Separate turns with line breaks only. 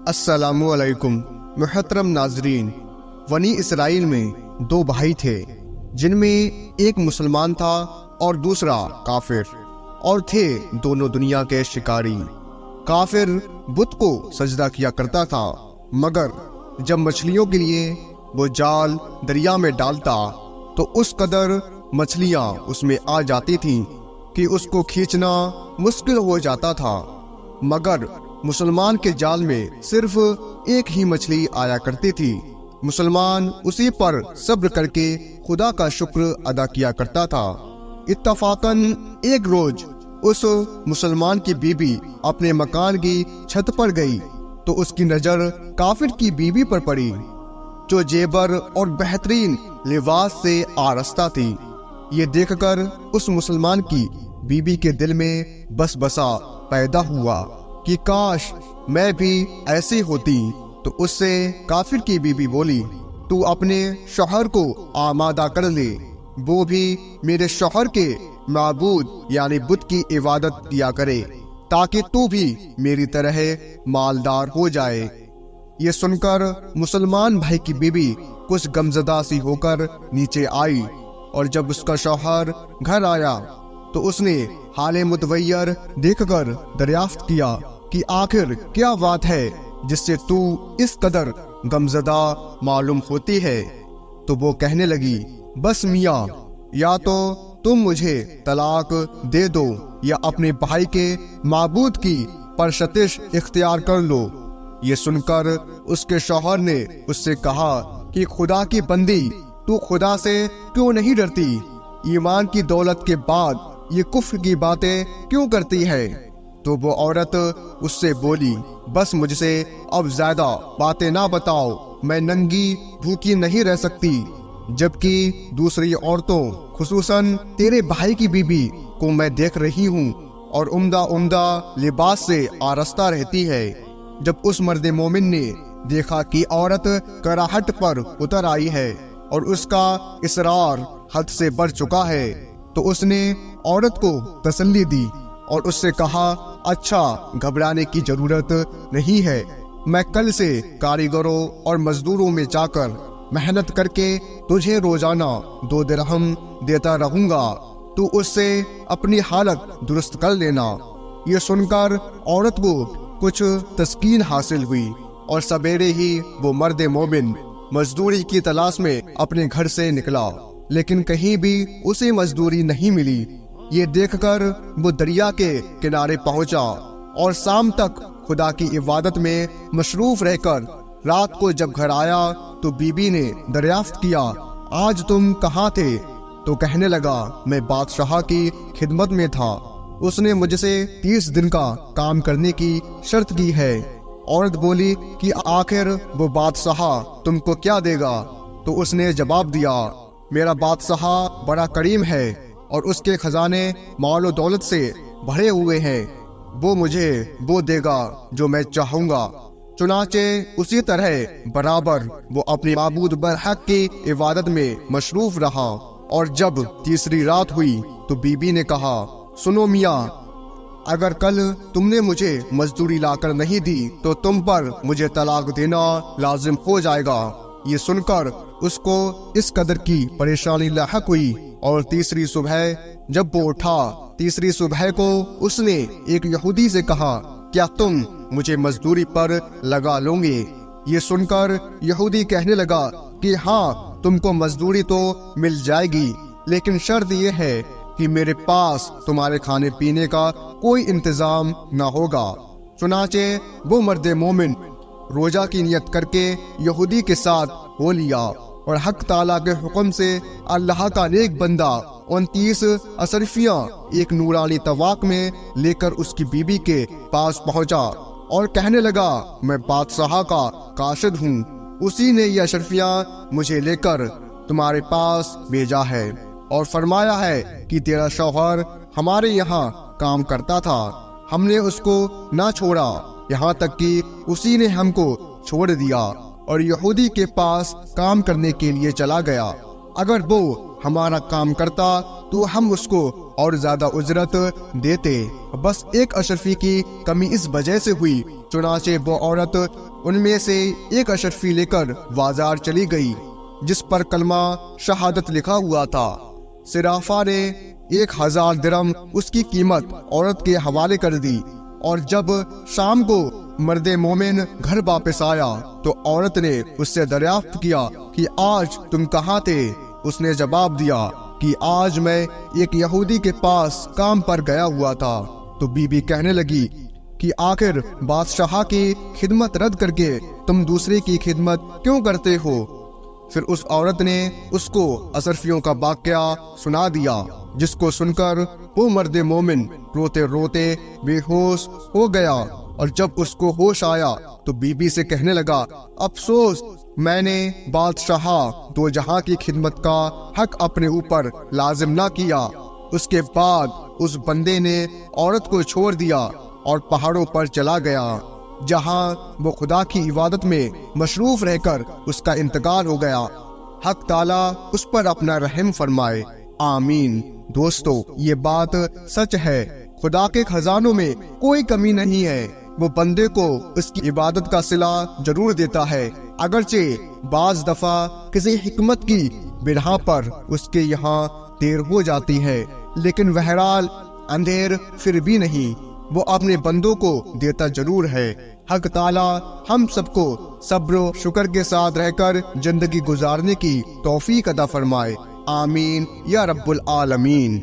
अस्सलामु अलैकुम मुहतरम नाजरीन। बनी इसराइल में दो भाई थे जिनमें एक मुसलमान था और दूसरा काफिर, और थे दोनों दुनिया के शिकारी। काफिर बुत को सजदा किया करता था, मगर जब मछलियों के लिए वो जाल दरिया में डालता तो उस कदर मछलियां उसमें आ जाती थीं कि उसको खींचना मुश्किल हो जाता था। मगर मुसलमान के जाल में सिर्फ एक ही मछली आया करती थी। मुसलमान उसी पर सब्र करके खुदा का शुक्र अदा किया करता था। इत्तफाकन एक रोज उस मुसलमान की बीबी अपने मकान की छत पर गई तो उसकी नजर काफिर की बीबी पर पड़ी, जो जेबर और बेहतरीन लिबास से आरास्ता थी। ये देखकर उस मुसलमान की बीबी के दिल में बस बसा पैदा हुआ कि काश मैं भी ऐसी होती। तो उससे काफिर की बीबी बोली, तू अपने शौहर को आमादा कर ले, वो भी मेरे शौहर के माबूद यानी बुत की इबादत किया करे, ताकि तू भी मेरी तरह मालदार हो जाए। ये सुनकर मुसलमान भाई की बीबी कुछ गमजदा सी होकर नीचे आई, और जब उसका शौहर घर आया तो उसने हाले मुतवैयर देखकर दरियाफ्त किया कि आखिर क्या बात है जिससे तू इस कदर गमजदा मालूम होती है। तो वो कहने लगी, बस मियाँ, या तो तुम मुझे तलाक दे दो या अपने भाई के माबूद की परशतिश इख्तियार कर लो। ये सुनकर उसके शौहर ने उससे कहा कि खुदा की बंदी, तू खुदा से क्यों नहीं डरती? ईमान की दौलत के बाद ये कुफ्र की बातें क्यों करती है? तो वो औरत उससे बोली, बस मुझसे अब ज्यादा बातें ना बताओ, मैं नंगी भूखी नहीं रह सकती। जबकि दूसरी औरतों, खुसूसन तेरे भाई की बीबी को मैं देख रही हूँ और उम्दा उम्दा लिबास से आरास्ता रहती है। जब उस मर्द मोमिन ने देखा कि औरत कराहट पर उतर आई है और उसका इसरार हद से बढ़ चुका है, तो उसने औरत को तसल्ली दी और उससे कहा, अच्छा, घबराने की जरूरत नहीं है, मैं कल से कारीगरों और मजदूरों में जाकर मेहनत करके तुझे रोजाना 2 दिरहम देता रहूंगा, तू उससे अपनी हालत दुरुस्त कर लेना। ये सुनकर औरत को कुछ तस्कीन हासिल हुई और सवेरे ही वो मर्द मोमिन मजदूरी की तलाश में अपने घर से निकला, लेकिन कहीं भी उसे मजदूरी नहीं मिली। ये देखकर वो दरिया के किनारे पहुंचा और शाम तक खुदा की इबादत में मशरूफ रहकर रात को जब घर आया तो बीबी ने दरियाफ्त किया, आज तुम कहाँ थे? तो कहने लगा, मैं बादशाह की खिदमत में था, उसने मुझसे 30 दिन का काम करने की शर्त की है। औरत बोली कि आखिर वो बादशाह तुमको क्या देगा? तो उसने जवाब दिया, मेरा बादशाह बड़ा करीम है और उसके खजाने मालो दौलत से भरे हुए हैं, वो मुझे वो देगा जो मैं चाहूंगा। चुनाचे उसी तरह बराबर वो अपने माबूद बरहक की इबादत में मशरूफ रहा। और जब तीसरी रात हुई तो बीबी ने कहा, सुनो मियाँ, अगर कल तुमने मुझे मजदूरी लाकर नहीं दी तो तुम पर मुझे तलाक देना लाजिम हो जाएगा। ये सुनकर उसको इस कदर की परेशानी लाहक हुई और तीसरी सुबह जब वो उठा, तीसरी सुबह को उसने एक यहूदी से कहा, क्या तुम मुझे मजदूरी पर लगा लोगे? ये सुनकर यहूदी कहने लगा कि हाँ, तुमको मजदूरी तो मिल जाएगी, लेकिन शर्त ये है कि मेरे पास तुम्हारे खाने पीने का कोई इंतजाम ना होगा। चुनाचे वो मर्द मोमिन रोजा की नियत करके यहूदी के साथ हो लिया और हक ताला के हुक्म से अल्लाह का नेक बंदा 29 अशरफियां एक नूरानी तवाक में लेकर उसकी बीबी के पास पहुंचा और कहने लगा, मैं बादशाह का काशिद हूँ, उसी ने ये अशरफियां मुझे लेकर तुम्हारे पास भेजा है और फरमाया है कि तेरा शौहर हमारे यहाँ काम करता था, हमने उसको ना छोड़ा, यहाँ तक कि उसी ने हमको छोड़ दिया और यहूदी के पास काम करने के लिए चला गया। अगर वो हमारा काम करता तो हम उसको اور زیادہ اجرت دیتے، بس ایک اشرفی کی کمی اس وجہ سے ہوئی، چنانچہ وہ عورت ان میں سے ایک اشرفی لے کر بازار چلی گئی جس پر کلمہ شہادت لکھا ہوا تھا۔ صرافہ نے 1000 درم اس کی قیمت عورت کے حوالے کر دی، اور جب شام کو مرد مومن گھر واپس آیا تو عورت نے اس سے دریافت کیا کہ آج تم کہاں تھے؟ اس نے جواب دیا کہ آج میں ایک یہودی کے پاس کام پر گیا ہوا تھا۔ تو بی بی کہنے لگی کہ آخر بادشاہ کی خدمت رد کر کے تم دوسرے کی خدمت کیوں کرتے ہو؟ پھر اس عورت نے اس کو اشرفیوں کا واقعہ سنا دیا، جس کو سن کر وہ مرد مومن روتے روتے بے ہوش ہو گیا، اور جب اس کو ہوش آیا تو بی بی سے کہنے لگا، افسوس، میں نے بادشاہ دو جہاں کی خدمت کا حق اپنے اوپر لازم نہ کیا۔ اس کے بعد اس بندے نے عورت کو چھوڑ دیا اور پہاڑوں پر چلا گیا، جہاں وہ خدا کی عبادت میں مصروف رہ کر اس کا انتقال ہو گیا۔ حق تعالیٰ اس پر اپنا رحم فرمائے، آمین۔ دوستو، یہ بات سچ ہے، خدا کے خزانوں میں کوئی کمی نہیں ہے۔ وہ بندے کو اس کی عبادت کا صلہ ضرور دیتا ہے، اگرچہ بعض دفعہ کسی حکمت کی بنا پر اس کے یہاں دیر ہو جاتی ہے، لیکن بہرحال اندھیر پھر بھی نہیں، وہ اپنے بندوں کو دیتا ضرور ہے۔ حق تعالیٰ ہم سب کو صبر و شکر کے ساتھ رہ کر زندگی گزارنے کی توفیق عطا فرمائے، آمین یا رب العالمین۔